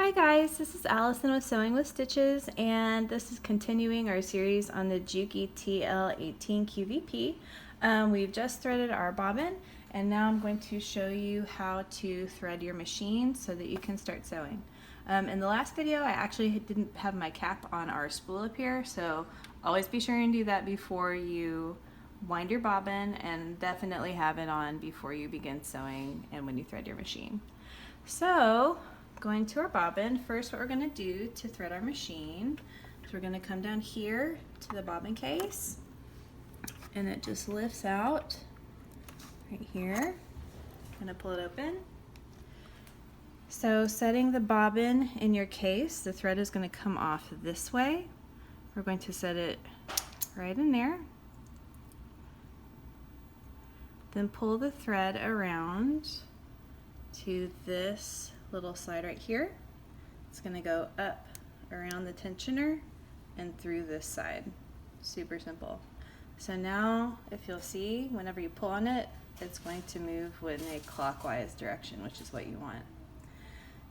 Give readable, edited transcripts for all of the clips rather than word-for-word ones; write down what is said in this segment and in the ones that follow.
Hi guys, this is Allison with Sewing with Stitches, and this is continuing our series on the Juki TL-18QVP. We've just threaded our bobbin, and now I'm going to show you how to thread your machine so that you can start sewing. In the last video, I actually didn't have my cap on our spool up here, so always be sure and do that before you wind your bobbin, and definitely have it on before you begin sewing and when you thread your machine. So, going to our bobbin, first what we're going to do to thread our machine is we're going to come down here to the bobbin case, and it just lifts out right here. I'm going to pull it open. So setting the bobbin in your case, the thread is going to come off this way. We're going to set it right in there. Then pull the thread around to this little side right here. It's going to go up around the tensioner and through this side. Super simple. So now if you'll see, whenever you pull on it, it's going to move in a clockwise direction, which is what you want.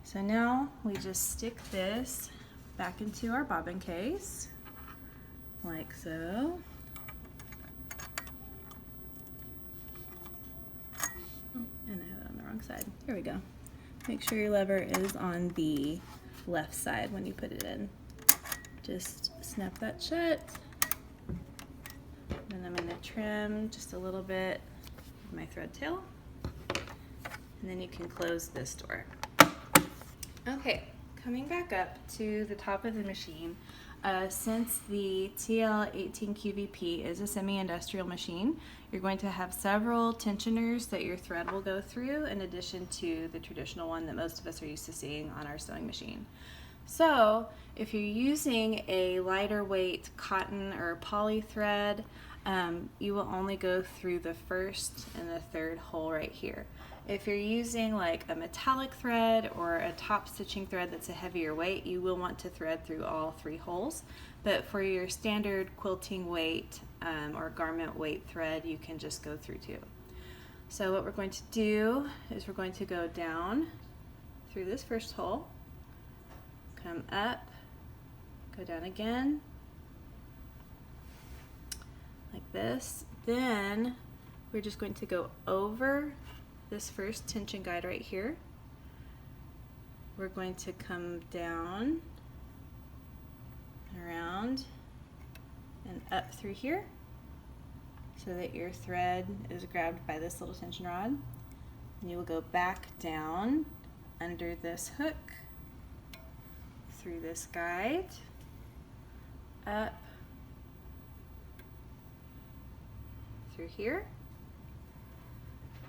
So now we just stick this back into our bobbin case like so. And I have it on the wrong side. Here we go. Make sure your lever is on the left side when you put it in. Just snap that shut. Then I'm going to trim just a little bit of my thread tail. And then you can close this door. Okay, coming back up to the top of the machine. Since the TL-18QVP is a semi-industrial machine, you're going to have several tensioners that your thread will go through in addition to the traditional one that most of us are used to seeing on our sewing machine. So if you're using a lighter weight cotton or poly thread, you will only go through the first and the third hole right here. If you're using like a metallic thread or a top stitching thread that's a heavier weight, you will want to thread through all three holes. But for your standard quilting weight or garment weight thread, you can just go through two. So what we're going to do is we're going to go down through this first hole, come up, go down again, like this. Then we're just going to go over this first tension guide right here. We're going to come down, around, and up through here so that your thread is grabbed by this little tension rod. And you will go back down under this hook, through this guide, up, through here.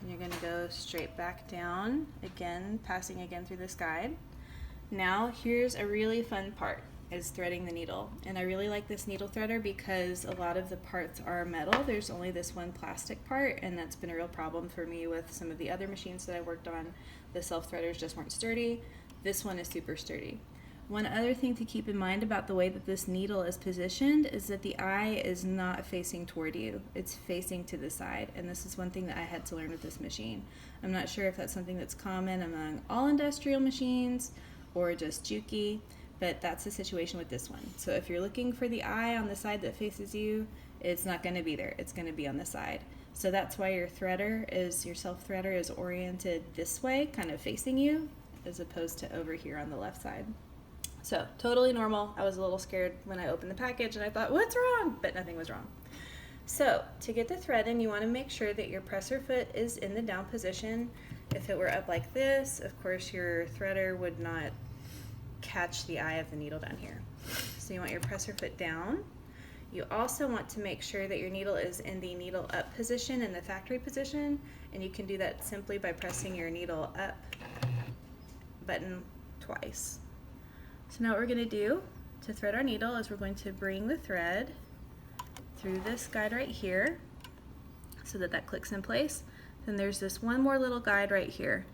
And you're going to go straight back down again, passing again through this guide. Now here's a really fun part, is threading the needle. And I really like this needle threader because a lot of the parts are metal. There's only this one plastic part, and that's been a real problem for me with some of the other machines that I worked on. The self threaders just weren't sturdy. This one is super sturdy. One other thing to keep in mind about the way that this needle is positioned is that the eye is not facing toward you. It's facing to the side, and this is one thing that I had to learn with this machine. I'm not sure if that's something that's common among all industrial machines or just Juki, but that's the situation with this one. So if you're looking for the eye on the side that faces you, it's not going to be there. It's going to be on the side. So that's why your self threader is oriented this way, kind of facing you, as opposed to over here on the left side. So totally normal. I was a little scared when I opened the package and I thought, what's wrong? But nothing was wrong. So to get the thread in, you want to make sure that your presser foot is in the down position. If it were up like this, of course your threader would not catch the eye of the needle down here. So you want your presser foot down. You also want to make sure that your needle is in the needle up position, in the factory position, and you can do that simply by pressing your needle up button twice. So now what we're going to do to thread our needle is we're going to bring the thread through this guide right here so that that clicks in place. Then there's this one more little guide right here.